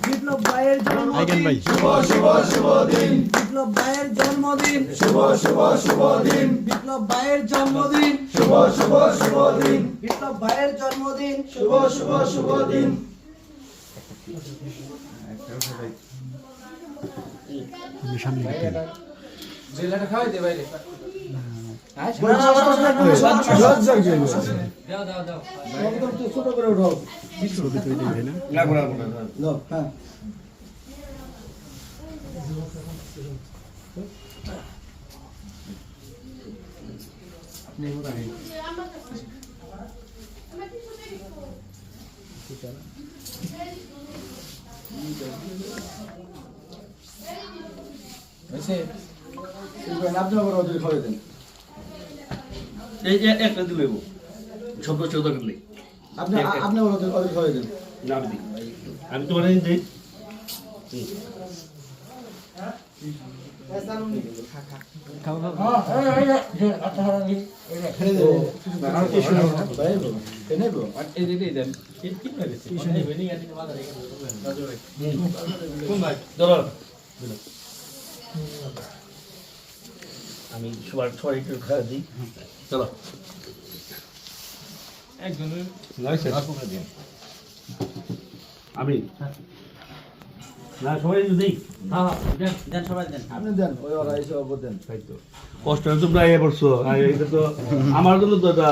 বিপ্লব ভাইয়ের জন্মদিন শুভ শুভ শুভ দিন। বিপ্লব ভাইয়ের জন্মদিন শুভ শুভ শুভ দিন। বিপ্লব ভাইয়ের জন্মদিন শুভ শুভ শুভ দিন। বিপ্লব ভাইয়ের জন্মদিন শুভ শুভ শুভ দিন। জেলাটা খাওয়াই দে বাইরে। ছোট করে উঠাও। হ্যাঁ আপনি আবার ওদের খাওয়াই দেন। একটা দিলে ছোট ছোট করলে আপনি আপনি ওদের খাওয়াই দেন। নাম দিই আমি তোমার দিই আমি সবার সবাই একটু খাওয়া দিই। চলো একজনের আমি না সবাই দিই। দেন সবাই দেন। আপনি দেন ওই ওরা এসে অবর দেন। কষ্ট তোমরা এ করছো এটা তো আমার জন্য তো এটা